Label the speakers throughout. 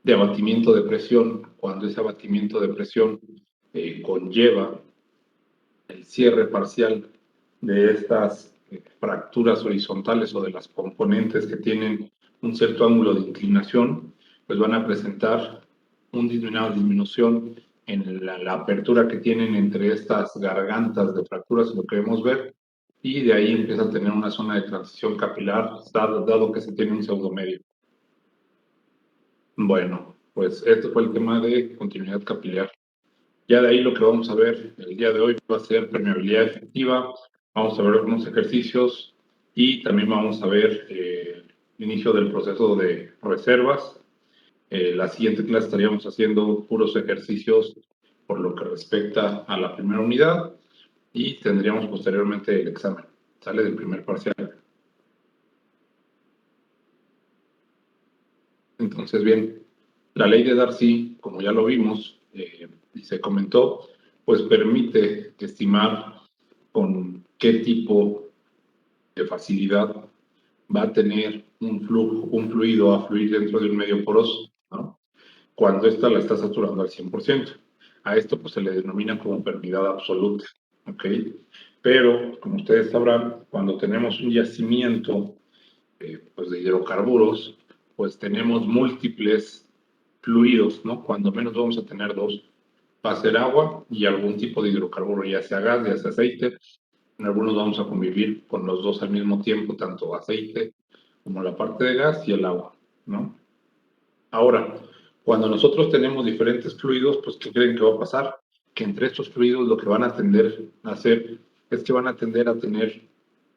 Speaker 1: de abatimiento de presión, cuando ese abatimiento de presión conlleva el cierre parcial de estas fracturas horizontales o de las componentes que tienen un cierto ángulo de inclinación, pues van a presentar una disminución en la apertura que tienen entre estas gargantas de fracturas, lo que vemos ver, y de ahí empieza a tener una zona de transición capilar, dado que se tiene un pseudomedio. Bueno, pues este fue el tema de continuidad capilar. Ya de ahí lo que vamos a ver el día de hoy va a ser permeabilidad efectiva, vamos a ver algunos ejercicios y también vamos a ver el inicio del proceso de reservas. La siguiente clase estaríamos haciendo puros ejercicios por lo que respecta a la primera unidad y tendríamos posteriormente el examen, sale del primer parcial. Entonces, bien, la ley de Darcy, como ya lo vimos y se comentó, pues permite estimar con qué tipo de facilidad va a tener un fluido a fluir dentro de un medio poroso, ¿no? Cuando ésta la está saturando al 100%. A esto pues se le denomina como permeabilidad absoluta, ¿ok? Pero, como ustedes sabrán, cuando tenemos un yacimiento pues de hidrocarburos, pues tenemos múltiples fluidos, ¿no? Cuando menos vamos a tener dos. Va a ser agua y algún tipo de hidrocarburo, ya sea gas, ya sea aceite. En algunos vamos a convivir con los dos al mismo tiempo, tanto aceite como la parte de gas y el agua, ¿no? Ahora, cuando nosotros tenemos diferentes fluidos, pues ¿qué creen que va a pasar? Que entre estos fluidos lo que van a tender a hacer es que van a tender a tener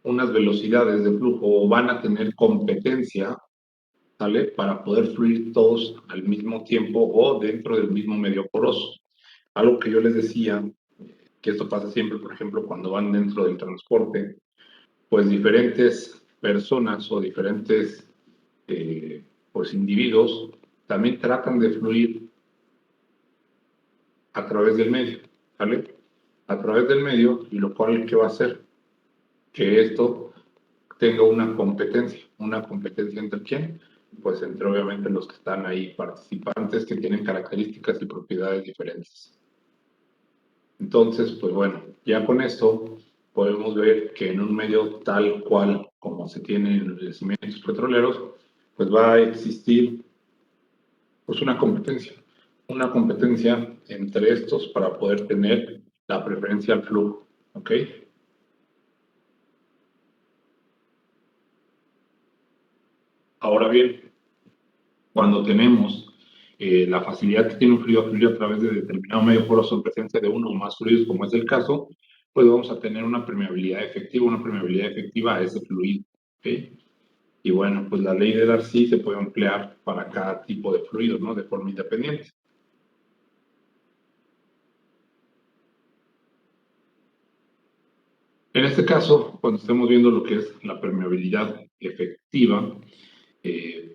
Speaker 1: unas velocidades de flujo o van a tener competencia, ¿sale? Para poder fluir todos al mismo tiempo o dentro del mismo medio poroso. Algo que yo les decía, que esto pasa siempre, por ejemplo, cuando van dentro del transporte, pues diferentes personas o diferentes pues individuos también tratan de fluir a través del medio, ¿vale? A través del medio, y lo cual, ¿qué va a hacer? Que esto tenga una competencia entre quién? Pues entre obviamente los que están ahí participantes que tienen características y propiedades diferentes. Entonces, pues bueno, ya con esto podemos ver que en un medio tal cual como se tiene en los yacimientos petroleros, pues va a existir pues una competencia entre estos para poder tener la preferencia al flujo, ¿ok? Ahora bien, cuando tenemos la facilidad que tiene un fluido a fluir a través de determinado medio poroso en presencia de uno o más fluidos, como es el caso, pues vamos a tener una permeabilidad efectiva a ese fluido, ¿ok? Y bueno, pues la ley de Darcy se puede emplear para cada tipo de fluido, ¿no? De forma independiente. En este caso, cuando estemos viendo lo que es la permeabilidad efectiva,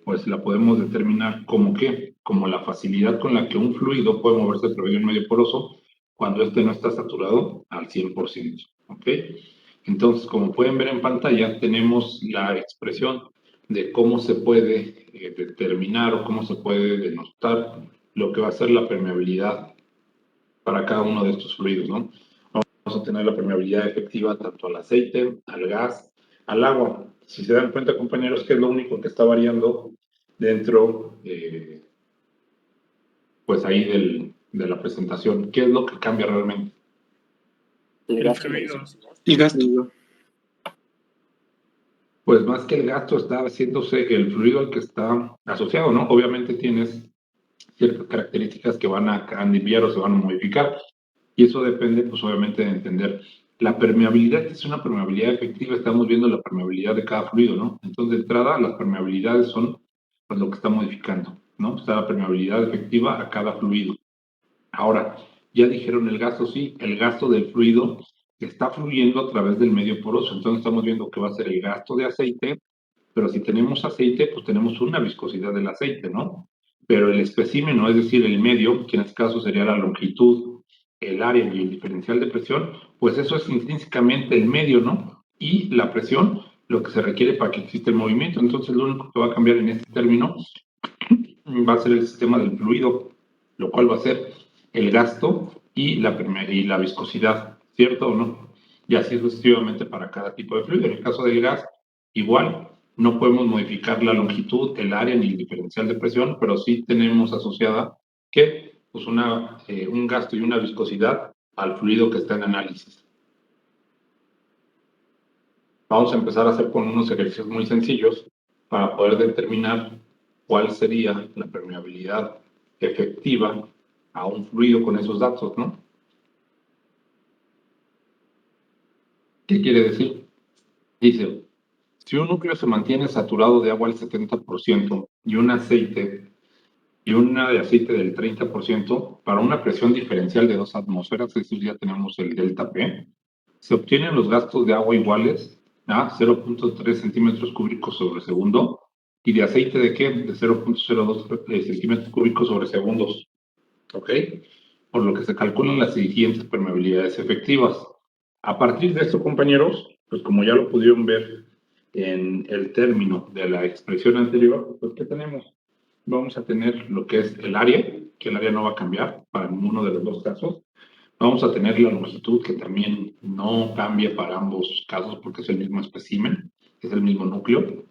Speaker 1: pues la podemos determinar como ¿qué? Como la facilidad con la que un fluido puede moverse a través de un medio poroso cuando este no está saturado al 100%, ¿ok? Entonces, como pueden ver en pantalla, tenemos la expresión de cómo se puede determinar o cómo se puede denotar lo que va a ser la permeabilidad para cada uno de estos fluidos, ¿no? Vamos a tener la permeabilidad efectiva tanto al aceite, al gas, al agua. Si se dan cuenta, compañeros, que es lo único que está variando dentro, pues ahí de la presentación. ¿Qué es lo que cambia realmente?
Speaker 2: El fluido. El gasto.
Speaker 1: Pues más que el gasto está haciéndose el fluido al que está asociado, ¿no? Obviamente tienes ciertas características que van a cambiar o se van a modificar. Y eso depende, pues obviamente, de entender. La permeabilidad es una permeabilidad efectiva, estamos viendo la permeabilidad de cada fluido, ¿no? Entonces, de entrada, las permeabilidades son pues, lo que está modificando, ¿no? Está la permeabilidad efectiva a cada fluido. Ahora, ya dijeron el gasto, sí, el gasto del fluido está fluyendo a través del medio poroso. Entonces, estamos viendo que va a ser el gasto de aceite, pero si tenemos aceite, pues tenemos una viscosidad del aceite, ¿no? Pero el espécimen, es decir, el medio, que en este caso sería la longitud, el área y el diferencial de presión, pues eso es intrínsecamente el medio, ¿no? Y la presión, lo que se requiere para que exista el movimiento. Entonces, lo único que va a cambiar en este término va a ser el sistema del fluido, lo cual va a ser el gasto y la viscosidad, ¿cierto o no? Y así sucesivamente para cada tipo de fluido. En el caso del gas, igual, no podemos modificar la longitud, el área ni el diferencial de presión, pero sí tenemos asociada que pues un gasto y una viscosidad al fluido que está en análisis. Vamos a empezar a hacer con unos ejercicios muy sencillos para poder determinar cuál sería la permeabilidad efectiva a un fluido con esos datos, ¿no? ¿Qué quiere decir? Dice, si un núcleo se mantiene saturado de agua al 70% y una de aceite del 30%, para una presión diferencial de 2 atmósferas, es decir, ya tenemos el delta P, se obtienen los gastos de agua iguales a 0.3 centímetros cúbicos sobre segundo y de aceite de qué? De 0.02 centímetros cúbicos sobre segundos. ¿Ok? Por lo que se calculan las siguientes permeabilidades efectivas. A partir de esto, compañeros, pues como ya lo pudieron ver en el término de la expresión anterior, pues ¿qué tenemos? Vamos a tener lo que es el área, que el área no va a cambiar para ninguno de los dos casos. Vamos a tener la longitud, que también no cambia para ambos casos porque es el mismo espécimen, es el mismo núcleo,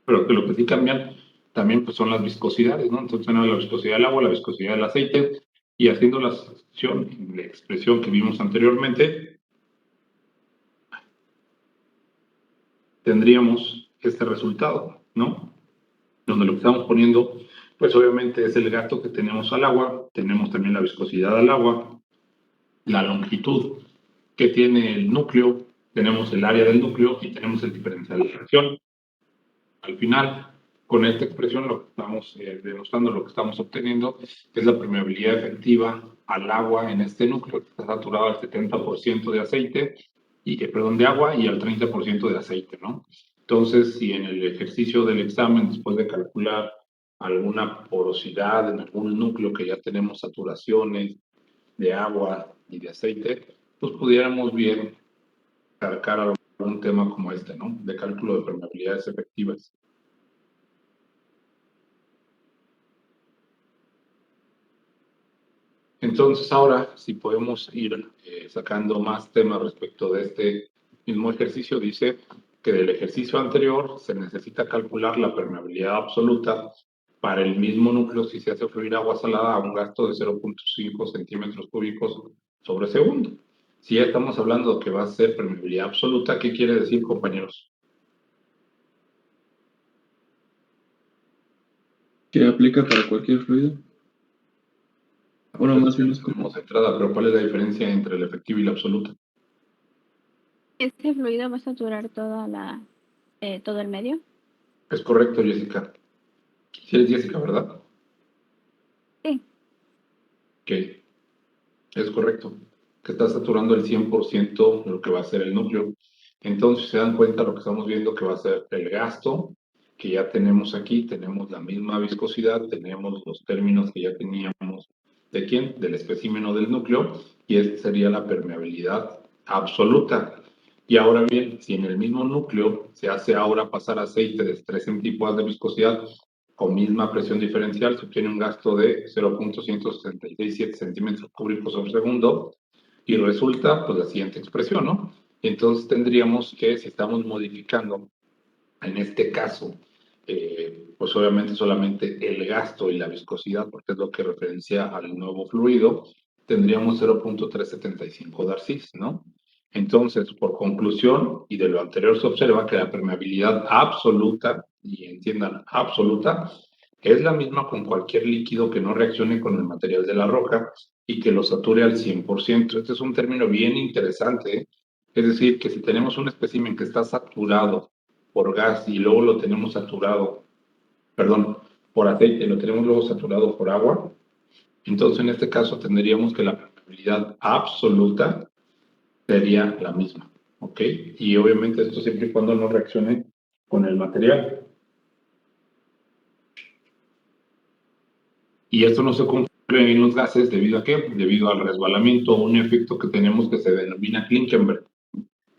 Speaker 1: pero que lo que sí cambian también pues, son las viscosidades, ¿no? Entonces tenemos la viscosidad del agua, la viscosidad del aceite, y haciendo la sucesión en la expresión que vimos anteriormente, tendríamos este resultado, ¿no? Donde lo que estamos poniendo, pues obviamente es el gasto que tenemos al agua, tenemos también la viscosidad del agua, la longitud que tiene el núcleo, tenemos el área del núcleo y tenemos el diferencial de presión. Al final, con esta expresión lo que estamos demostrando, lo que estamos obteniendo es la permeabilidad efectiva al agua en este núcleo que está saturado al 70% de aceite, de agua y al 30% de aceite, ¿no? Entonces, si en el ejercicio del examen, después de calcular alguna porosidad en algún núcleo que ya tenemos saturaciones de agua y de aceite, pues pudiéramos bien cargar algún tema como este, ¿no? De cálculo de permeabilidades efectivas. Entonces ahora, si podemos ir sacando más temas respecto de este mismo ejercicio, dice que del ejercicio anterior se necesita calcular la permeabilidad absoluta para el mismo núcleo si se hace fluir agua salada a un gasto de 0.5 centímetros cúbicos sobre segundo. Si ya estamos hablando de que va a ser permeabilidad absoluta, ¿qué quiere decir, compañeros?
Speaker 2: ¿Que aplica para cualquier fluido? Bueno, más bien es como
Speaker 1: entrada, pero ¿cuál es la diferencia entre la efectiva y la absoluta?
Speaker 3: ¿Este fluido va a saturar todo el medio?
Speaker 1: Es correcto, Jessica. Si eres Jessica, ¿verdad?
Speaker 3: Sí.
Speaker 1: Ok, es correcto. Que está saturando el 100% de lo que va a ser el núcleo. Entonces, se dan cuenta lo que estamos viendo que va a ser el gasto, que ya tenemos aquí, tenemos la misma viscosidad, tenemos los términos que ya teníamos. ¿De quién? Del espécimen o del núcleo, y esta sería la permeabilidad absoluta. Y ahora bien, si en el mismo núcleo se hace ahora pasar aceite de 3 centípodas de viscosidad con misma presión diferencial, se obtiene un gasto de 0.166 centímetros cúbicos sobre segundo, y resulta pues la siguiente expresión, ¿no? Entonces tendríamos que, si estamos modificando, en este caso, pues obviamente solamente el gasto y la viscosidad, porque es lo que referencia al nuevo fluido, tendríamos 0.375 Darcis, ¿no? Entonces, por conclusión, y de lo anterior se observa que la permeabilidad absoluta, y entiendan, absoluta, es la misma con cualquier líquido que no reaccione con el material de la roca y que lo sature al 100%. Este es un término bien interesante, ¿eh? Es decir, que si tenemos un espécimen que está saturado por gas y luego lo tenemos saturado, perdón, por aceite, lo tenemos luego saturado por agua, entonces en este caso tendríamos que la permeabilidad absoluta sería la misma, ¿ok? Y obviamente esto siempre y cuando no reaccione con el material. Y esto no se cumple en los gases debido a qué? Debido al resbalamiento, un efecto que tenemos que se denomina Klinkenberg.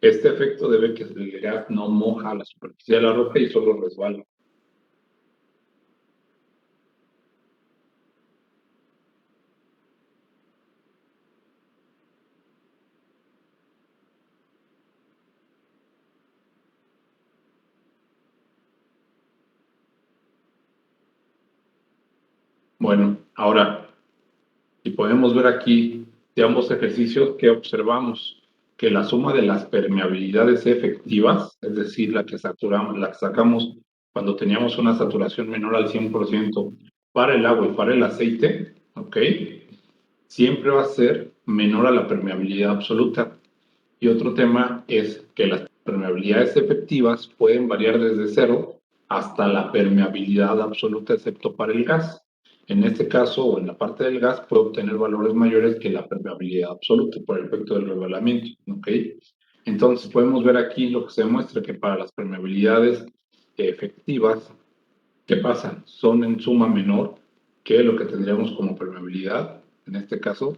Speaker 1: Este efecto debe que el gas no moja la superficie de la roca y solo resbala. Bueno, ahora, si podemos ver aquí de ambos ejercicios, ¿qué observamos? Que la suma de las permeabilidades efectivas, es decir, la que sacamos cuando teníamos una saturación menor al 100% para el agua y para el aceite, ¿ok? Siempre va a ser menor a la permeabilidad absoluta. Y otro tema es que las permeabilidades efectivas pueden variar desde 0 hasta la permeabilidad absoluta, excepto para el gas. En este caso, o en la parte del gas, puede obtener valores mayores que la permeabilidad absoluta por el efecto del revelamiento. ¿Ok? Entonces, podemos ver aquí lo que se demuestra que para las permeabilidades efectivas, ¿qué pasa? Son en suma menor que lo que tendríamos como permeabilidad, en este caso,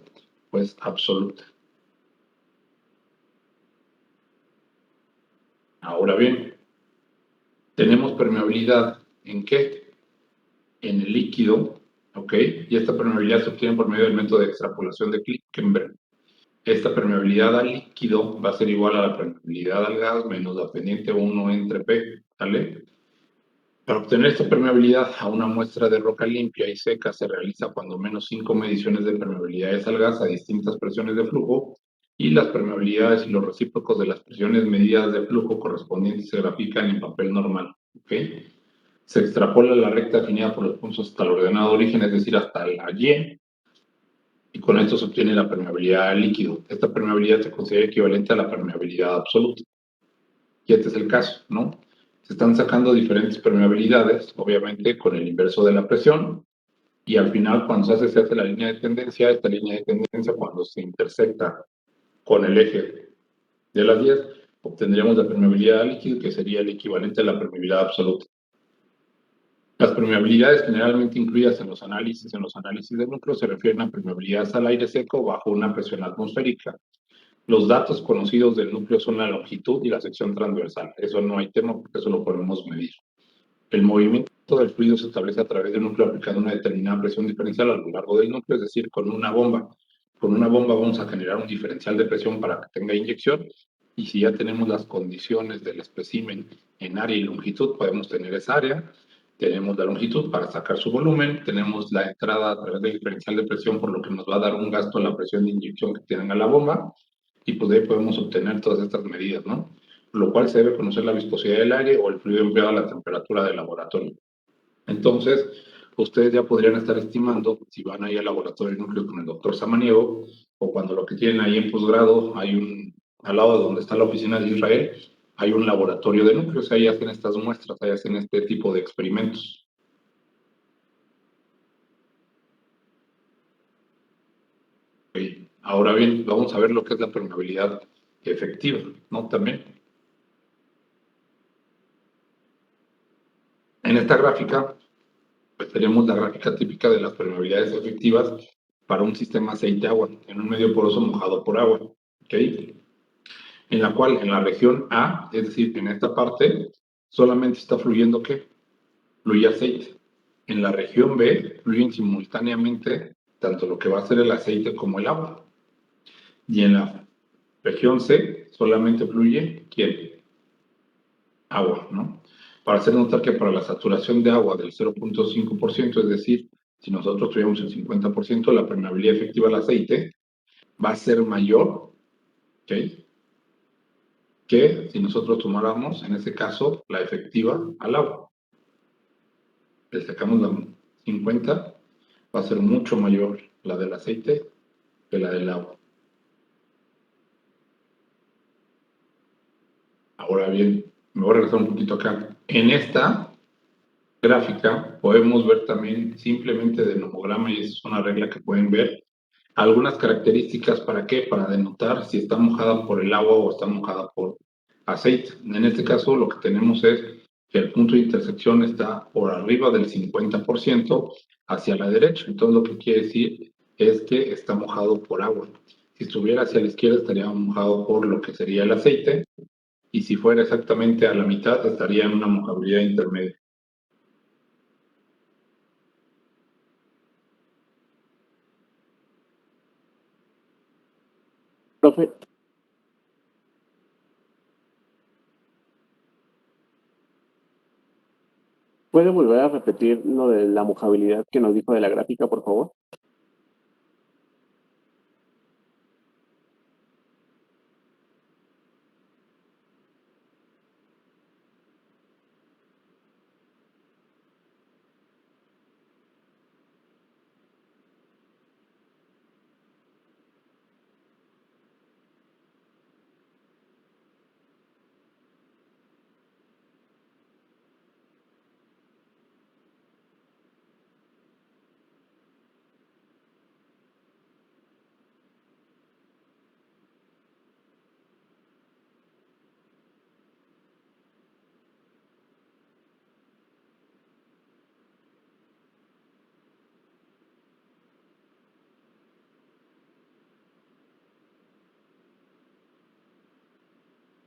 Speaker 1: pues absoluta. Ahora bien, tenemos permeabilidad ¿en qué? En el líquido, ¿ok? Y esta permeabilidad se obtiene por medio del método de extrapolación de Klinkenberg. Esta permeabilidad al líquido va a ser igual a la permeabilidad al gas menos la pendiente 1 entre P, ¿vale? Para obtener esta permeabilidad a una muestra de roca limpia y seca se realiza cuando menos 5 mediciones de permeabilidades al gas a distintas presiones de flujo y las permeabilidades y los recíprocos de las presiones medidas de flujo correspondientes se grafican en papel normal, ¿ok? Se extrapola la recta definida por los puntos hasta el ordenado origen, es decir, hasta la y con esto se obtiene la permeabilidad al líquido. Esta permeabilidad se considera equivalente a la permeabilidad absoluta. Y este es el caso, ¿no? Se están sacando diferentes permeabilidades, obviamente con el inverso de la presión, y al final cuando se hace la línea de tendencia, esta línea de tendencia cuando se intersecta con el eje de las 10, obtendríamos la permeabilidad al líquido, que sería el equivalente a la permeabilidad absoluta. Las permeabilidades generalmente incluidas en los análisis de núcleo se refieren a permeabilidades al aire seco bajo una presión atmosférica. Los datos conocidos del núcleo son la longitud y la sección transversal. Eso no hay tema porque eso lo podemos medir. El movimiento del fluido se establece a través del núcleo aplicando una determinada presión diferencial a lo largo del núcleo, es decir, con una bomba. Con una bomba vamos a generar un diferencial de presión para que tenga inyección y si ya tenemos las condiciones del espécimen en área y longitud, podemos tener esa área, tenemos la longitud para sacar su volumen, tenemos la entrada a través del diferencial de presión, por lo que nos va a dar un gasto en la presión de inyección que tienen a la bomba, y pues de ahí podemos obtener todas estas medidas, ¿no? Lo cual se debe conocer la viscosidad del aire o el fluido empleado a la temperatura del laboratorio. Entonces, ustedes ya podrían estar estimando, si van ahí al laboratorio de núcleo con el doctor Samaniego, o cuando lo que tienen ahí en posgrado, al lado de donde está la oficina de Israel, hay un laboratorio de núcleos, ahí hacen estas muestras, ahí hacen este tipo de experimentos. Okay. Ahora bien, vamos a ver lo que es la permeabilidad efectiva, ¿no? También. En esta gráfica, pues tenemos la gráfica típica de las permeabilidades efectivas para un sistema aceite-agua, en un medio poroso mojado por agua, ¿ok? En la cual en la región A, es decir, en esta parte, solamente está fluyendo ¿qué? Fluye aceite. En la región B fluyen simultáneamente tanto lo que va a ser el aceite como el agua. Y en la región C solamente fluye ¿quién? Agua, ¿no? Para hacer notar que para la saturación de agua del 0.5%, es decir, si nosotros tuviéramos el 50%, la permeabilidad efectiva al aceite va a ser mayor, ¿ok? Que si nosotros tomáramos, en ese caso, la efectiva al agua. Le sacamos la 50, va a ser mucho mayor la del aceite que la del agua. Ahora bien, me voy a regresar un poquito acá. En esta gráfica podemos ver también simplemente de nomograma, y es una regla que pueden ver, algunas características, ¿para qué? Para denotar si está mojada por el agua o está mojada por aceite. En este caso lo que tenemos es que el punto de intersección está por arriba del 50% hacia la derecha. Entonces lo que quiere decir es que está mojado por agua. Si estuviera hacia la izquierda estaría mojado por lo que sería el aceite y si fuera exactamente a la mitad estaría en una mojabilidad intermedia.
Speaker 4: Profe, ¿Puede volver a repetir lo de la mojabilidad que nos dijo de la gráfica, por favor?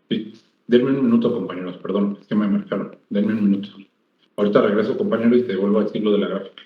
Speaker 1: Sí. Denme un minuto, compañeros, perdón, es que me marcaron. Denme un minuto. Ahorita regreso, compañero, y te vuelvo a decir lo de la gráfica.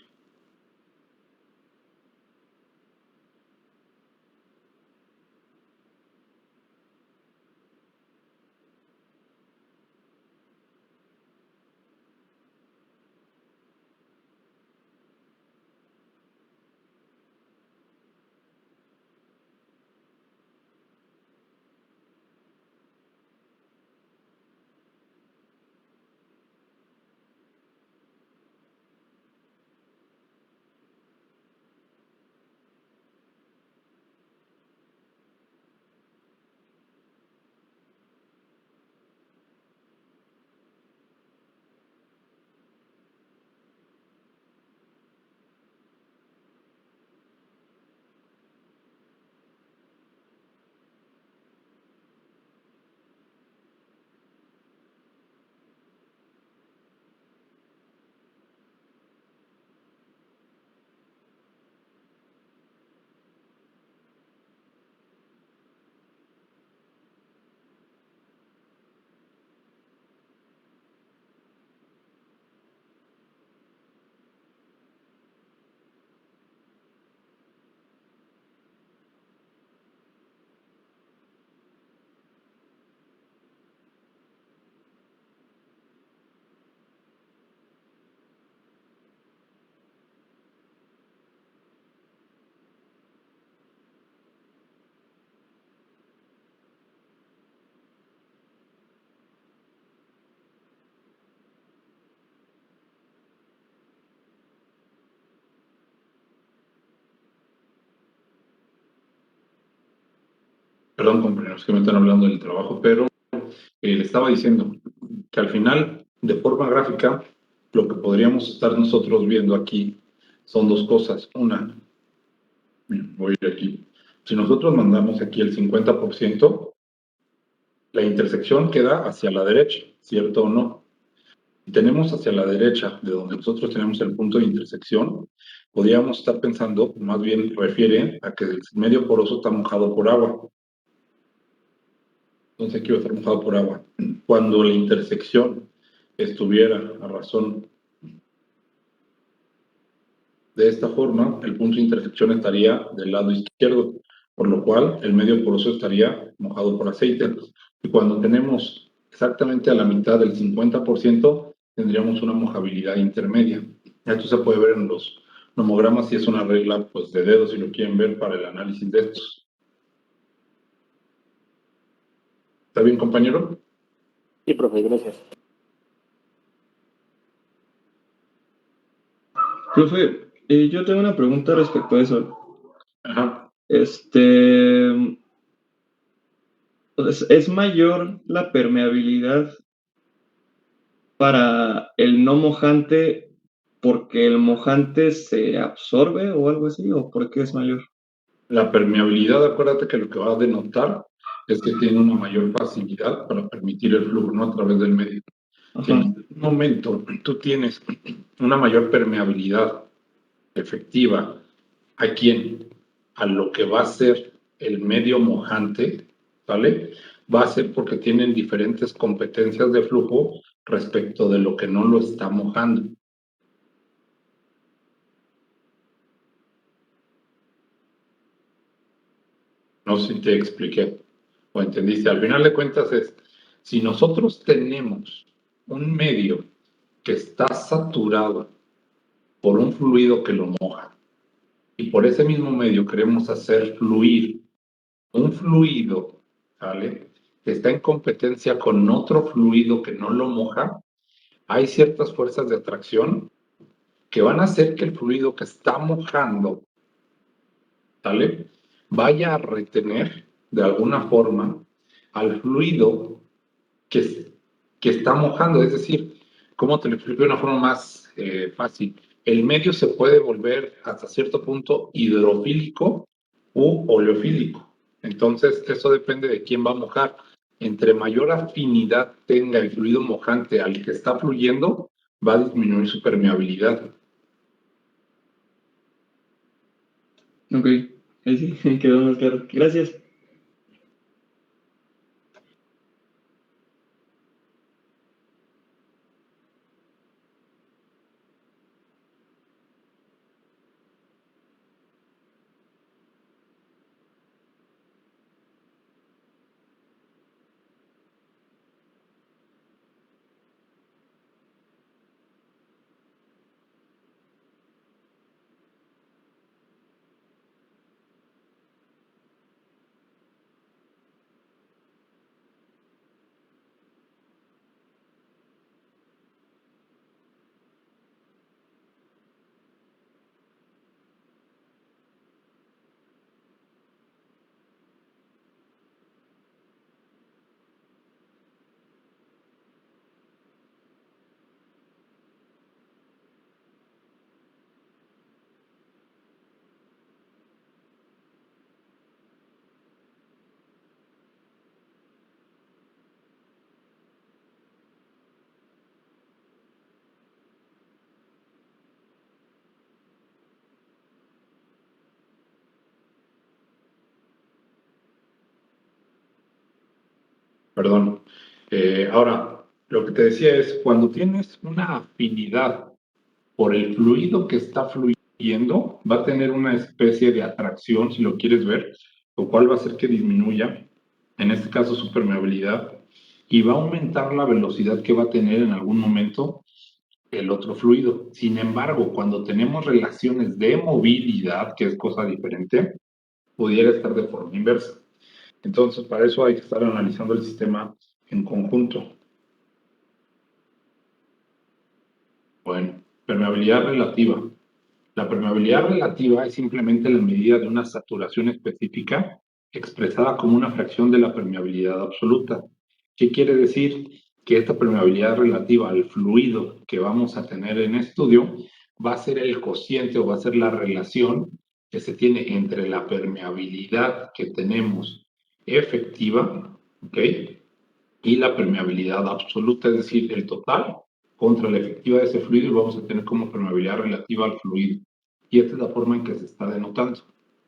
Speaker 1: Perdón, compañeros, que me están hablando del trabajo, pero le estaba diciendo que al final, de forma gráfica, lo que podríamos estar nosotros viendo aquí son dos cosas. Una, voy a ir aquí. Si nosotros mandamos aquí el 50%, la intersección queda hacia la derecha, ¿cierto o no? Si tenemos hacia la derecha, de donde nosotros tenemos el punto de intersección, podríamos estar pensando, más bien refiere a que el medio poroso está mojado por agua. Entonces aquí va a estar mojado por agua. Cuando la intersección estuviera a razón de esta forma, el punto de intersección estaría del lado izquierdo, por lo cual el medio poroso estaría mojado por aceite. Y cuando tenemos exactamente a la mitad del 50%, tendríamos una mojabilidad intermedia. Esto se puede ver en los nomogramas y es una regla pues, de dedos si lo quieren ver para el análisis de estos. ¿Está bien, compañero?
Speaker 4: Sí, profe, gracias.
Speaker 2: Profe, yo tengo una pregunta respecto a eso.
Speaker 1: Ajá.
Speaker 2: ¿Es mayor la permeabilidad para el no mojante porque el mojante se absorbe o algo así? ¿O por qué es mayor?
Speaker 1: La permeabilidad, acuérdate que lo que va a denotar es que tiene una mayor facilidad para permitir el flujo, ¿no? A través del medio. Si en un momento tú tienes una mayor permeabilidad efectiva, ¿a quién? A lo que va a ser el medio mojante, ¿vale? Va a ser porque tienen diferentes competencias de flujo respecto de lo que no lo está mojando. No sé si te expliqué o entendiste. Al final de cuentas es, si nosotros tenemos un medio que está saturado por un fluido que lo moja y por ese mismo medio queremos hacer fluir un fluido, ¿vale?, que está en competencia con otro fluido que no lo moja, hay ciertas fuerzas de atracción que van a hacer que el fluido que está mojando, ¿vale?, vaya a retener de alguna forma al fluido que está mojando. Es decir, ¿cómo te lo explico de una forma más fácil? El medio se puede volver hasta cierto punto hidrofílico u oleofílico. Entonces, eso depende de quién va a mojar. Entre mayor afinidad tenga el fluido mojante al que está fluyendo, va a disminuir su permeabilidad.
Speaker 2: Ok, ahí sí, quedó más claro. Gracias.
Speaker 1: Perdón. Ahora, lo que te decía es, cuando tienes una afinidad por el fluido que está fluyendo, va a tener una especie de atracción, si lo quieres ver, lo cual va a hacer que disminuya, en este caso su permeabilidad, y va a aumentar la velocidad que va a tener en algún momento el otro fluido. Sin embargo, cuando tenemos relaciones de movilidad, que es cosa diferente, pudiera estar de forma inversa. Entonces, para eso hay que estar analizando el sistema en conjunto. Bueno, permeabilidad relativa. La permeabilidad relativa es simplemente la medida de una saturación específica expresada como una fracción de la permeabilidad absoluta. ¿Qué quiere decir? Que esta permeabilidad relativa al fluido que vamos a tener en estudio va a ser el cociente o va a ser la relación que se tiene entre la permeabilidad que tenemos efectiva, ¿ok?, y la permeabilidad absoluta, es decir, el total contra la efectiva de ese fluido, y vamos a tener como permeabilidad relativa al fluido. Y esta es la forma en que se está denotando.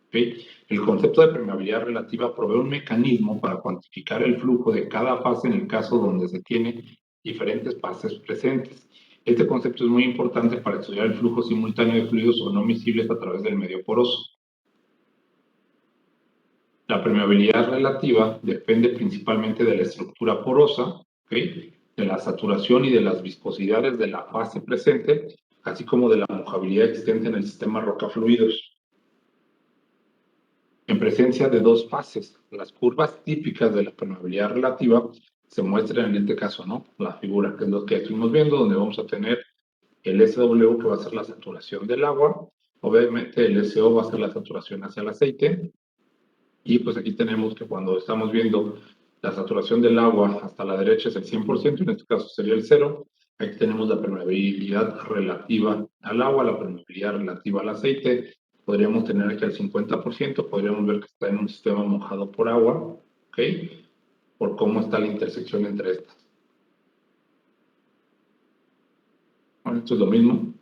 Speaker 1: ¿Okay? El concepto de permeabilidad relativa provee un mecanismo para cuantificar el flujo de cada fase en el caso donde se tiene diferentes fases presentes. Este concepto es muy importante para estudiar el flujo simultáneo de fluidos o no miscibles a través del medio poroso. La permeabilidad relativa depende principalmente de la estructura porosa, ¿okay?, de la saturación y de las viscosidades de la fase presente, así como de la mojabilidad existente en el sistema roca-fluidos. En presencia de dos fases, las curvas típicas de la permeabilidad relativa se muestran en este caso, ¿no?, la figura, que es lo que estuvimos viendo, donde vamos a tener el SW, que va a ser la saturación del agua, obviamente el SO va a ser la saturación hacia el aceite, y pues aquí tenemos que cuando estamos viendo la saturación del agua hasta la derecha es el 100%, en este caso sería el 0. Aquí tenemos la permeabilidad relativa al agua, la permeabilidad relativa al aceite. Podríamos tener aquí el 50%, podríamos ver que está en un sistema mojado por agua, ¿ok?, por cómo está la intersección entre estas. Bueno, esto es lo mismo.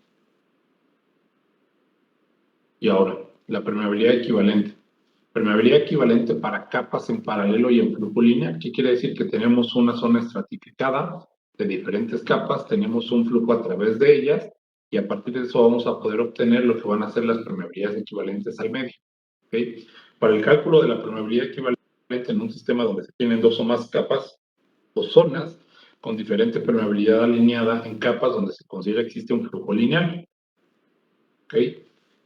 Speaker 1: Y ahora, la permeabilidad equivalente. Permeabilidad equivalente para capas en paralelo y en flujo lineal. ¿Qué quiere decir? Que tenemos una zona estratificada de diferentes capas, tenemos un flujo a través de ellas, y a partir de eso vamos a poder obtener lo que van a ser las permeabilidades equivalentes al medio. ¿Okay? Para el cálculo de la permeabilidad equivalente en un sistema donde se tienen dos o más capas o zonas, con diferente permeabilidad alineada en capas donde se considera que existe un flujo lineal. ¿Ok?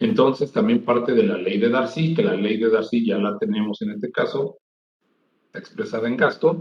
Speaker 1: Entonces, también parte de la ley de Darcy, que la ley de Darcy ya la tenemos en este caso, expresada en gasto,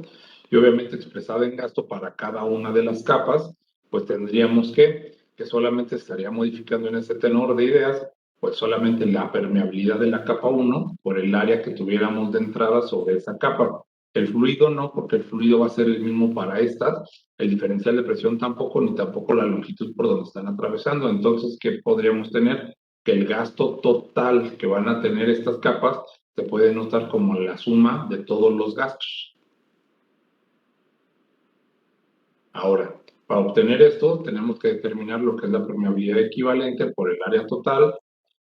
Speaker 1: y obviamente expresada en gasto para cada una de las capas, pues tendríamos que solamente estaría modificando en ese tenor de ideas, pues solamente la permeabilidad de la capa 1 por el área que tuviéramos de entrada sobre esa capa. El fluido no, porque el fluido va a ser el mismo para estas, el diferencial de presión tampoco, ni tampoco la longitud por donde están atravesando. Entonces, ¿qué podríamos tener? Que el gasto total que van a tener estas capas se puede notar como la suma de todos los gastos. Ahora, para obtener esto, tenemos que determinar lo que es la permeabilidad equivalente por el área total,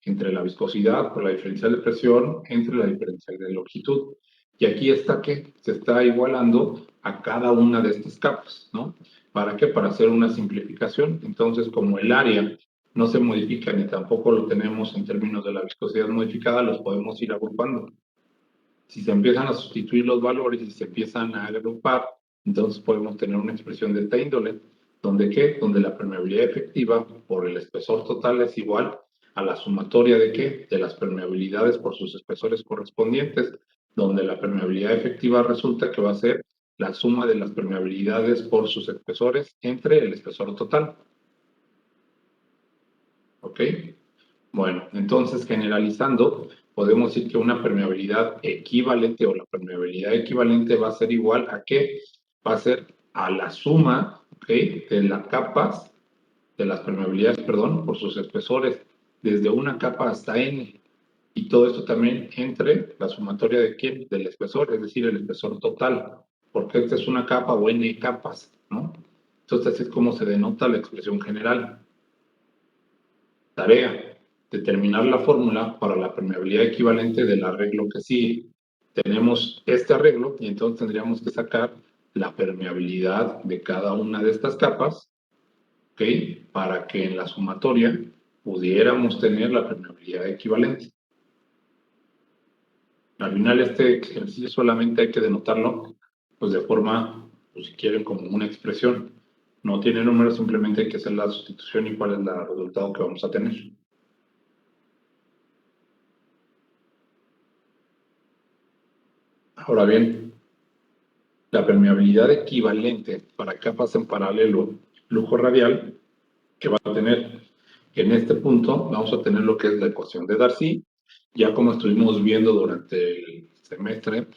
Speaker 1: entre la viscosidad, por la diferencial de presión, entre la diferencial de longitud. Y aquí está que se está igualando a cada una de estas capas, ¿no? ¿Para qué? Para hacer una simplificación. Entonces, como el área no se modifica ni tampoco lo tenemos en términos de la viscosidad modificada, los podemos ir agrupando. Si se empiezan a sustituir los valores y se empiezan a agrupar, entonces podemos tener una expresión de esta índole, donde ¿qué? Donde la permeabilidad efectiva por el espesor total es igual a la sumatoria de ¿qué? De las permeabilidades por sus espesores correspondientes, donde la permeabilidad efectiva resulta que va a ser la suma de las permeabilidades por sus espesores entre el espesor total. ¿Ok? Bueno, entonces generalizando, podemos decir que una permeabilidad equivalente o la permeabilidad equivalente va a ser igual a ¿qué? Va a ser a la suma, ¿ok? De las capas, de las permeabilidades, perdón, por sus espesores, desde una capa hasta n. Y todo esto también entre la sumatoria de ¿quién? Del espesor, es decir, el espesor total, porque esta es una capa o n capas, ¿no? Entonces así es como se denota la expresión general. Tarea: determinar la fórmula para la permeabilidad equivalente del arreglo que sigue. Tenemos este arreglo y entonces tendríamos que sacar la permeabilidad de cada una de estas capas, ¿ok? Para que en la sumatoria pudiéramos tener la permeabilidad equivalente. Al final este ejercicio solamente hay que denotarlo, pues de forma, pues si quieren, como una expresión. No tiene números, simplemente hay que hacer la sustitución y cuál es el resultado que vamos a tener. Ahora bien, la permeabilidad equivalente para capas en paralelo flujo radial que va a tener, en este punto vamos a tener lo que es la ecuación de Darcy. Ya como estuvimos viendo durante el semestre,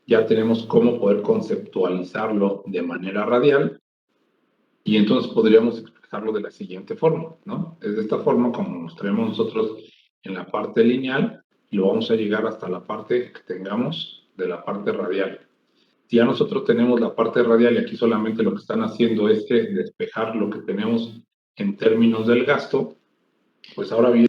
Speaker 1: ya tenemos cómo poder conceptualizarlo de manera radial y entonces podríamos expresarlo de la siguiente forma, ¿no? Es de esta forma como mostraremos nosotros en la parte lineal y lo vamos a llegar hasta la parte que tengamos de la parte radial. Si ya nosotros tenemos la parte radial y aquí solamente lo que están haciendo es que despejar lo que tenemos en términos del gasto, pues ahora bien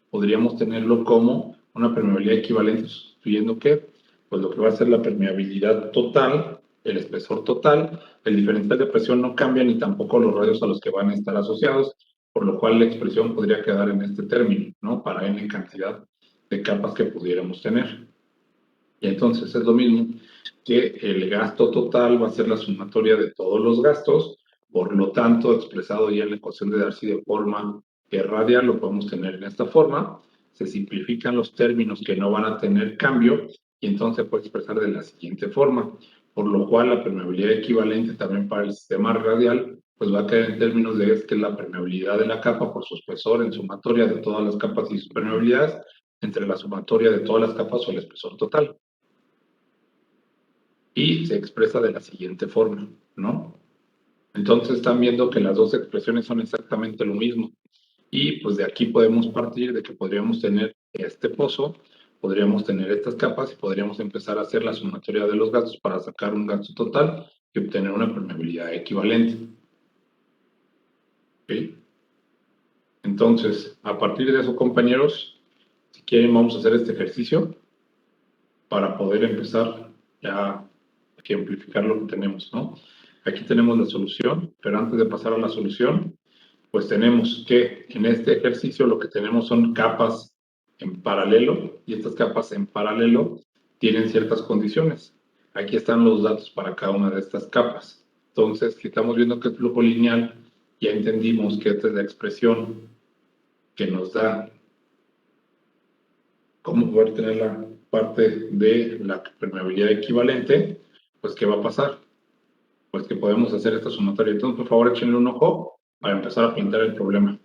Speaker 1: podríamos tenerlo como una permeabilidad equivalente sustituyendo ¿qué? Pues lo que va a ser la permeabilidad total, el espesor total, el diferencial de presión no cambia ni tampoco los radios a los que van a estar asociados, por lo cual la expresión podría quedar en este término, ¿no? Para n cantidad de capas que pudiéramos tener. Y entonces es lo mismo que el gasto total va a ser la sumatoria de todos los gastos, por lo tanto, expresado ya en la ecuación de Darcy de forma radial, lo podemos tener en esta forma, se simplifican los términos que no van a tener cambio, y entonces se puede expresar de la siguiente forma, por lo cual la permeabilidad equivalente también para el sistema radial, pues va a quedar en términos de que es la permeabilidad de la capa por su espesor en sumatoria de todas las capas y sus permeabilidades, entre la sumatoria de todas las capas o el espesor total. Y se expresa de la siguiente forma, ¿no? Entonces están viendo que las dos expresiones son exactamente lo mismo. Y pues de aquí podemos partir de que podríamos tener este pozo, podríamos tener estas capas y podríamos empezar a hacer la sumatoria de los gastos para sacar un gasto total y obtener una permeabilidad equivalente. ¿Ok? Entonces, a partir de eso, compañeros, si quieren vamos a hacer este ejercicio para poder empezar ya a ejemplificar lo que tenemos, ¿no? Aquí tenemos la solución, pero antes de pasar a la solución, pues tenemos que en este ejercicio lo que tenemos son capas en paralelo y estas capas en paralelo tienen ciertas condiciones. Aquí están los datos para cada una de estas capas. Entonces, si estamos viendo que es flujo lineal, ya entendimos que esta es la expresión que nos da cómo poder tener la parte de la permeabilidad equivalente. Pues, ¿qué va a pasar? Pues que podemos hacer esta sumatoria. Entonces, por favor, échenle un ojo para empezar a pintar el problema.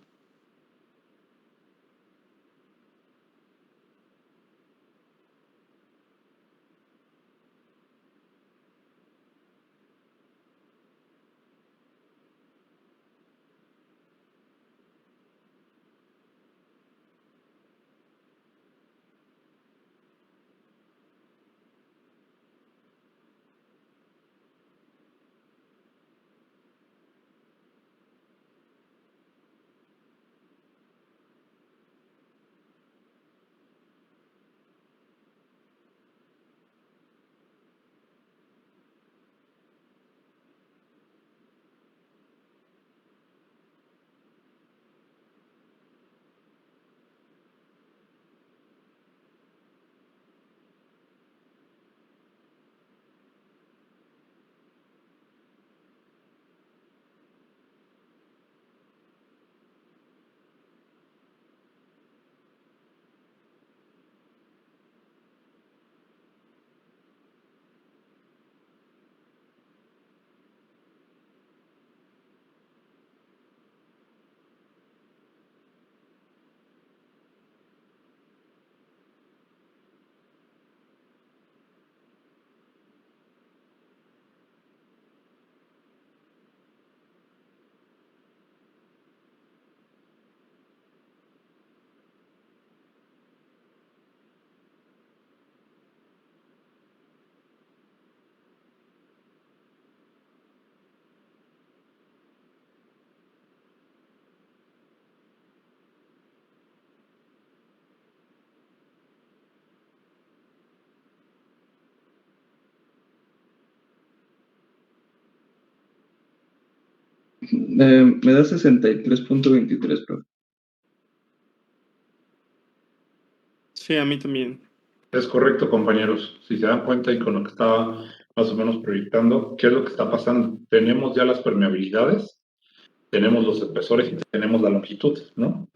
Speaker 2: Me da 63.23, profe.
Speaker 5: Sí, a mí también.
Speaker 1: Es correcto, compañeros. Si se dan cuenta y con lo que estaba más o menos proyectando, ¿qué es lo que está pasando? Tenemos ya las permeabilidades, tenemos los espesores y tenemos la longitud, ¿no?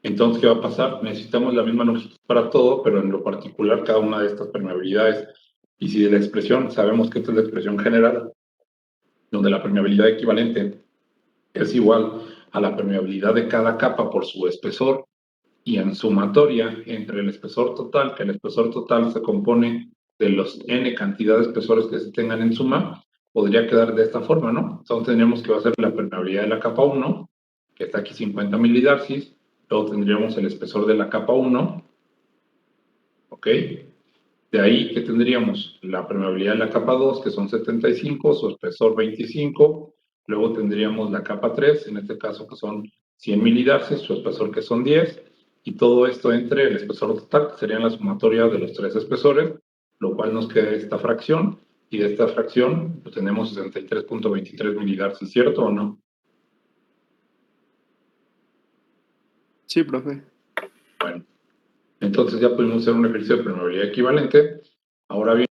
Speaker 1: Entonces, ¿qué va a pasar? Necesitamos la misma longitud para todo, pero en lo particular cada una de estas permeabilidades. Y si de la expresión sabemos que esta es la expresión general, donde la permeabilidad equivalente es igual a la permeabilidad de cada capa por su espesor, y en sumatoria entre el espesor total, que el espesor total se compone de los n cantidad de espesores que se tengan en suma, podría quedar de esta forma, ¿no? Entonces tendríamos que hacer la permeabilidad de la capa 1, que está aquí 50 milidarcis, luego tendríamos el espesor de la capa 1, ¿ok? De ahí que tendríamos la permeabilidad de la capa 2, que son 75, su espesor 25, luego tendríamos la capa 3, en este caso que son 100 milidarcis, su espesor que son 10, y todo esto entre el espesor total, que serían la sumatoria de los tres espesores, lo cual nos queda esta fracción, y de esta fracción pues, tenemos 63.23 milidarcis, ¿cierto o no?
Speaker 5: Sí, profe.
Speaker 1: Bueno, entonces ya pudimos hacer un ejercicio de permeabilidad equivalente. Ahora bien,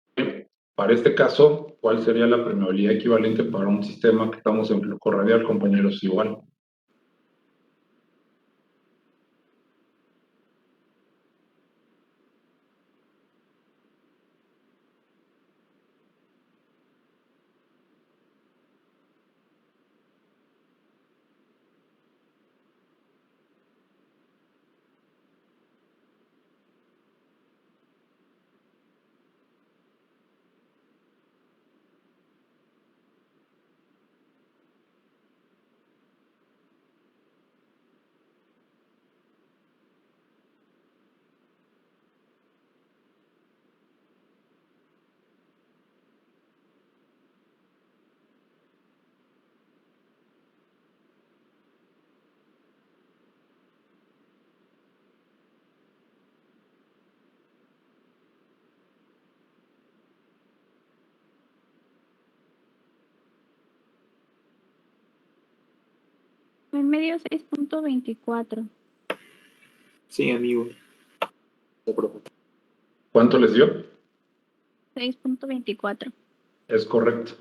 Speaker 1: para este caso, ¿cuál sería la permeabilidad equivalente para un sistema que estamos en flujo radial, compañeros? Igual.
Speaker 3: En medio 6.24.
Speaker 4: Sí, amigo. Sí, profe.
Speaker 1: ¿Cuánto les dio?
Speaker 3: 6.24.
Speaker 1: Es correcto.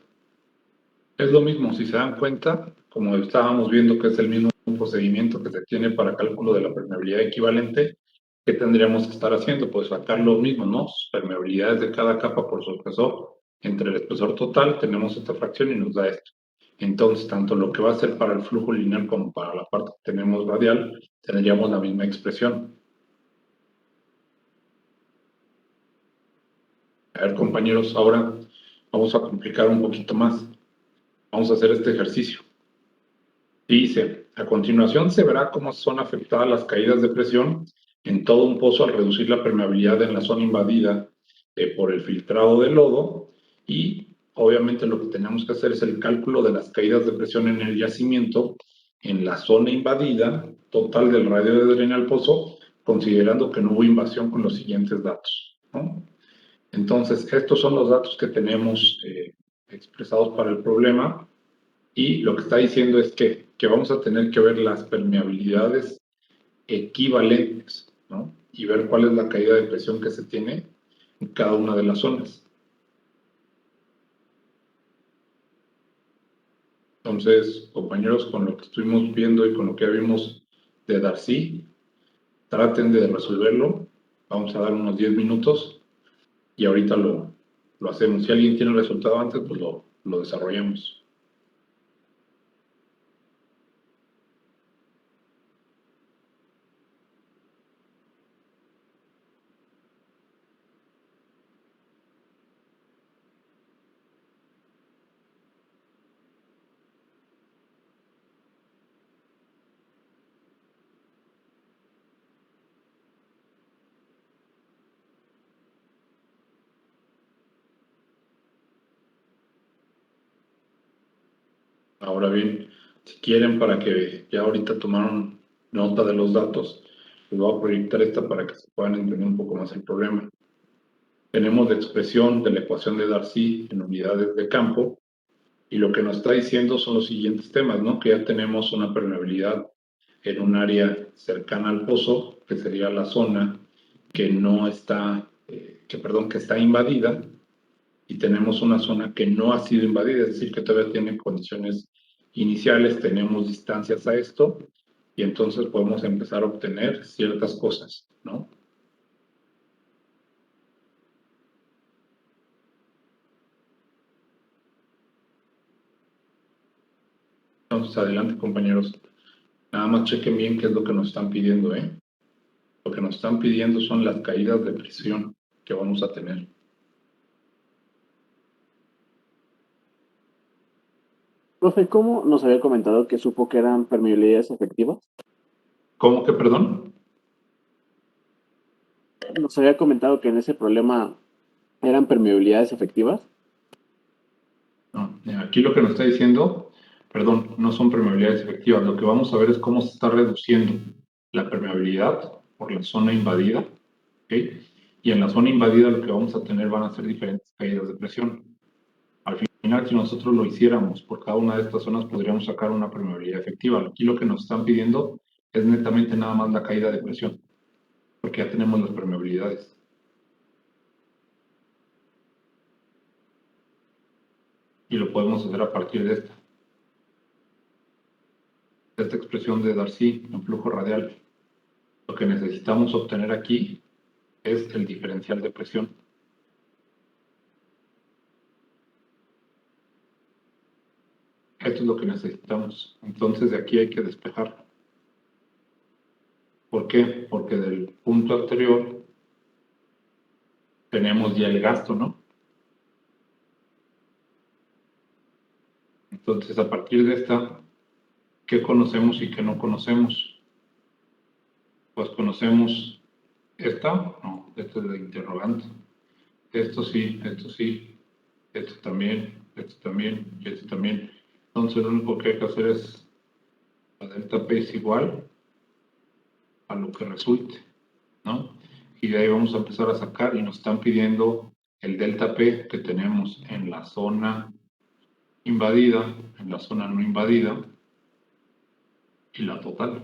Speaker 1: Es lo mismo, si se dan cuenta, como estábamos viendo que es el mismo procedimiento que se tiene para cálculo de la permeabilidad equivalente, ¿qué tendríamos que estar haciendo? Pues sacar lo mismo, ¿no? Permeabilidades de cada capa por su espesor. Entre el espesor total tenemos esta fracción y nos da esto. Entonces, tanto lo que va a ser para el flujo lineal como para la parte que tenemos radial, tendríamos la misma expresión. A ver, compañeros, ahora vamos a complicar un poquito más. Vamos a hacer este ejercicio. Dice, a continuación se verá cómo son afectadas las caídas de presión en todo un pozo al reducir la permeabilidad en la zona invadida por el filtrado de lodo y obviamente lo que tenemos que hacer es el cálculo de las caídas de presión en el yacimiento en la zona invadida total del radio de drenaje al pozo, considerando que no hubo invasión con los siguientes datos, ¿no? Entonces, estos son los datos que tenemos expresados para el problema. Y lo que está diciendo es que vamos a tener que ver las permeabilidades equivalentes, ¿no? Y ver cuál es la caída de presión que se tiene en cada una de las zonas. Entonces, compañeros, con lo que estuvimos viendo y con lo que ya vimos de Darcy, traten de resolverlo. Vamos a dar unos 10 minutos y ahorita lo hacemos. Si alguien tiene el resultado antes, pues lo desarrollamos. Ahora bien, si quieren, para que ya ahorita tomaron nota de los datos, les voy a proyectar esta para que se puedan entender un poco más el problema. Tenemos la expresión de la ecuación de Darcy en unidades de campo, y lo que nos está diciendo son los siguientes temas, ¿no? Que ya tenemos una permeabilidad en un área cercana al pozo, que sería la zona que no está, que está invadida, y tenemos una zona que no ha sido invadida, es decir, que todavía tiene condiciones iniciales, tenemos distancias a esto, y entonces podemos empezar a obtener ciertas cosas, ¿no? Entonces, adelante, compañeros. Nada más chequen bien qué es lo que nos están pidiendo, ¿eh? Lo que nos están pidiendo son las caídas de presión que vamos a tener.
Speaker 4: Profe, ¿cómo nos había comentado que supo que eran permeabilidades efectivas?
Speaker 1: ¿Cómo que, perdón?
Speaker 4: Nos había comentado que en ese problema eran permeabilidades efectivas.
Speaker 1: No, aquí lo que nos está diciendo, perdón, no son permeabilidades efectivas. Lo que vamos a ver es cómo se está reduciendo la permeabilidad por la zona invadida, ¿ok? Y en la zona invadida lo que vamos a tener van a ser diferentes caídas de presión. Al final, si nosotros lo hiciéramos por cada una de estas zonas, podríamos sacar una permeabilidad efectiva. Aquí lo que nos están pidiendo es netamente nada más la caída de presión, porque ya tenemos las permeabilidades. Y lo podemos hacer a partir de esta expresión de Darcy en flujo radial. Lo que necesitamos obtener aquí es el diferencial de presión. Esto es lo que necesitamos. Entonces de aquí hay que despejar. ¿Por qué? Porque del punto anterior tenemos ya el gasto, ¿no? Entonces a partir de esta, ¿qué conocemos y qué no conocemos? Pues conocemos esta, no, esta es la interrogante. Esto sí, esto también, y esto también. Entonces lo único que hay que hacer es la delta P es igual a lo que resulte, ¿no? Y de ahí vamos a empezar a sacar y nos están pidiendo el delta P que tenemos en la zona invadida, en la zona no invadida y la total.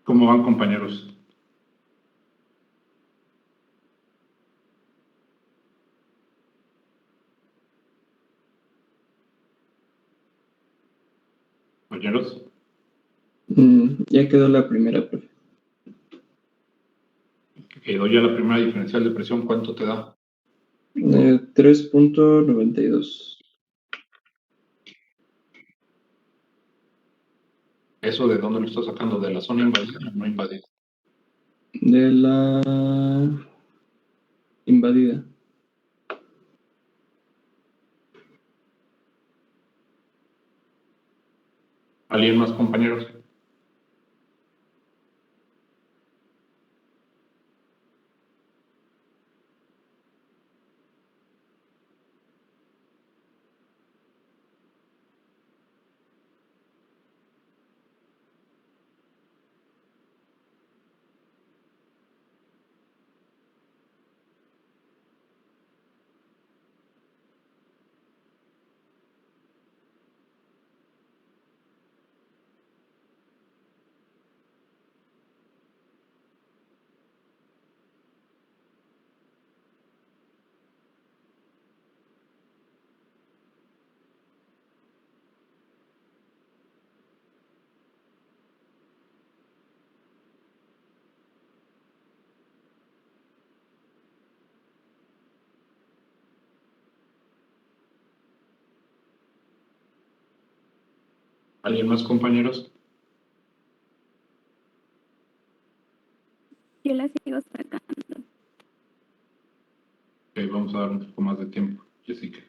Speaker 1: ¿Cómo van, compañeros? Compañeros,
Speaker 2: Ya quedó la primera, profe.
Speaker 1: quedó ya la primera diferencial de presión, ¿cuánto te da?
Speaker 2: 3.92.
Speaker 1: ¿Eso de dónde lo estás sacando? ¿De la zona invadida o no invadida?
Speaker 2: De la invadida.
Speaker 1: ¿Alguien más, compañeros? ¿Alguien más, compañeros?
Speaker 3: Yo la sigo sacando.
Speaker 1: Ok, vamos a dar un poco más de tiempo, Jessica.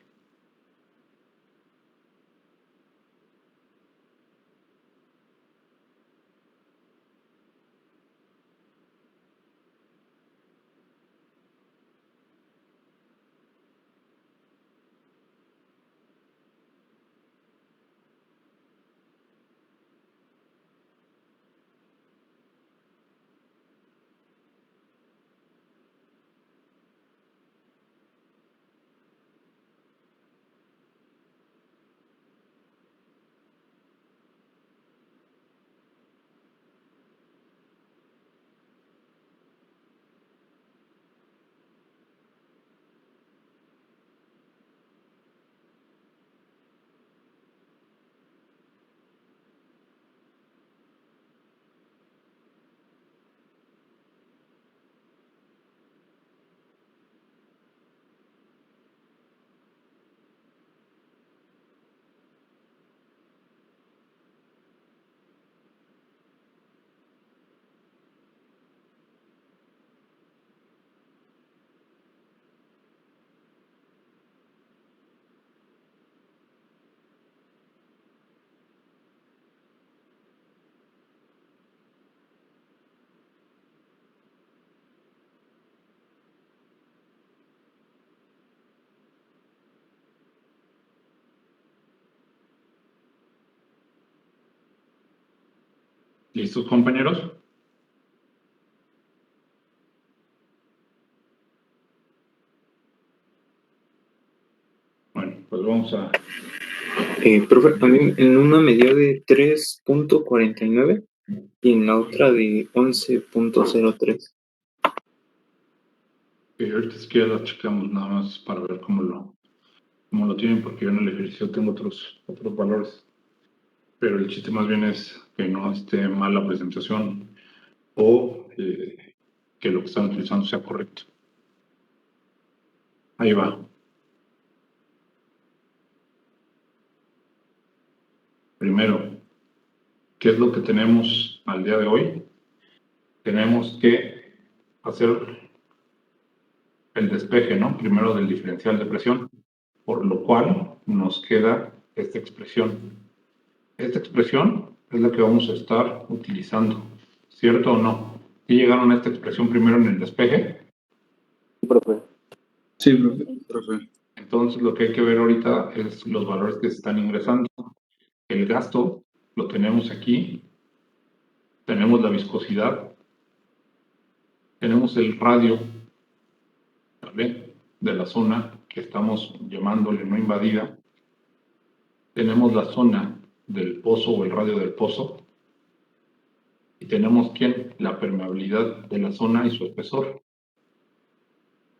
Speaker 1: ¿Listos, compañeros? Bueno, pues vamos a...
Speaker 6: Profe, a mí en una me dio de 3.49 y en la otra de 11.03.
Speaker 1: Ahorita si quieres la checamos nada más para ver cómo lo tienen, porque yo en el ejercicio tengo otros valores. Pero el chiste más bien es que no esté mal la presentación o que lo que están utilizando sea correcto. Ahí va. Primero, ¿qué es lo que tenemos al día de hoy? Tenemos que hacer el despeje, ¿no? Primero del diferencial de presión, por lo cual nos queda esta expresión. Esta expresión es la que vamos a estar utilizando, ¿cierto o no? ¿Y llegaron a esta expresión primero en el despeje?
Speaker 4: Sí, profe.
Speaker 2: Sí, profe.
Speaker 1: Entonces lo que hay que ver ahorita es los valores que se están ingresando. El gasto lo tenemos aquí, tenemos la viscosidad, tenemos el radio, ¿vale?, de la zona que estamos llamándole no invadida, tenemos la zona del pozo o el radio del pozo, y tenemos ¿quién? La permeabilidad de la zona y su espesor.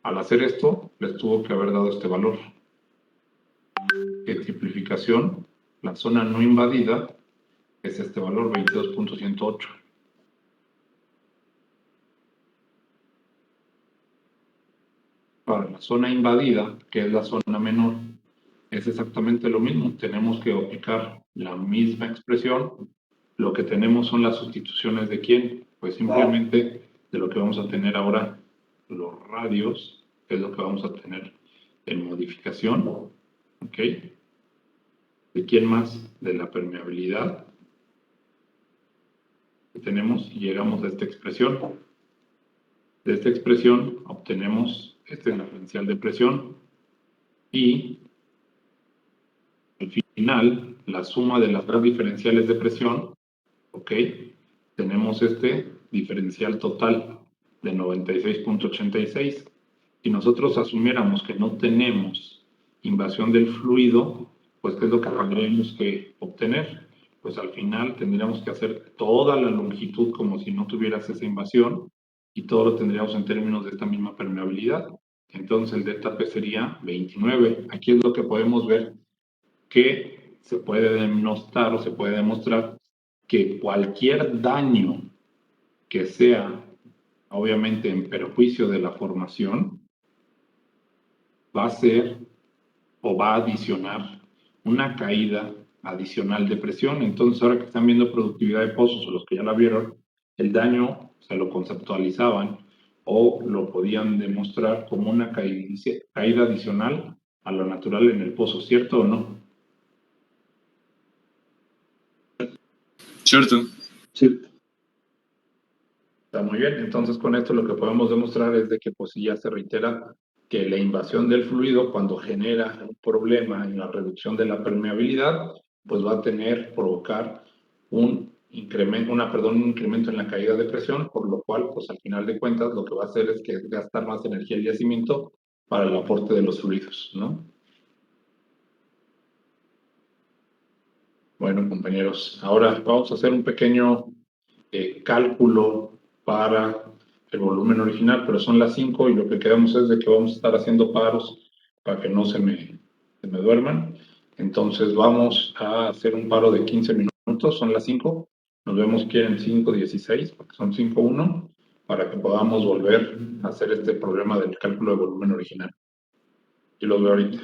Speaker 1: Al hacer esto, les tuvo que haber dado este valor. En simplificación, la zona no invadida es este valor, 22.108. Para la zona invadida, que es la zona menor, es exactamente lo mismo. Tenemos que aplicar la misma expresión. Lo que tenemos son las sustituciones de quién. Pues simplemente de lo que vamos a tener ahora, los radios, que es lo que vamos a tener en modificación. ¿Ok? ¿De quién más? De la permeabilidad que tenemos y llegamos a esta expresión. De esta expresión obtenemos este diferencial de presión y al final la suma de las dos diferenciales de presión, ¿ok? Tenemos este diferencial total de 96.86. Si nosotros asumiéramos que no tenemos invasión del fluido, pues ¿qué es lo que tendríamos que obtener? Pues al final tendríamos que hacer toda la longitud como si no tuvieras esa invasión y todo lo tendríamos en términos de esta misma permeabilidad. Entonces el delta P sería 29. Aquí es lo que podemos ver que se puede denostar o se puede demostrar que cualquier daño que sea obviamente en perjuicio de la formación va a ser o va a adicionar una caída adicional de presión. Entonces, ahora que están viendo productividad de pozos o los que ya la vieron, el daño se lo conceptualizaban o lo podían demostrar como una caída adicional a lo natural en el pozo, ¿cierto o no?
Speaker 6: Cierto.
Speaker 2: Sí.
Speaker 1: Está muy bien. Entonces, con esto lo que podemos demostrar es de que pues ya se reitera que la invasión del fluido, cuando genera un problema en la reducción de la permeabilidad, pues va a provocar un incremento en la caída de presión, por lo cual, pues al final de cuentas, lo que va a hacer es que gastar más energía el yacimiento para el aporte de los fluidos, ¿no? Bueno, compañeros, ahora vamos a hacer un pequeño cálculo para el volumen original, pero son las 5 y lo que quedamos es de que vamos a estar haciendo paros para que no se me duerman. Entonces vamos a hacer un paro de 15 minutos, son las 5. Nos vemos que en 5:16, porque son 5:1, para que podamos volver a hacer este problema del cálculo de volumen original. Y los veo ahorita.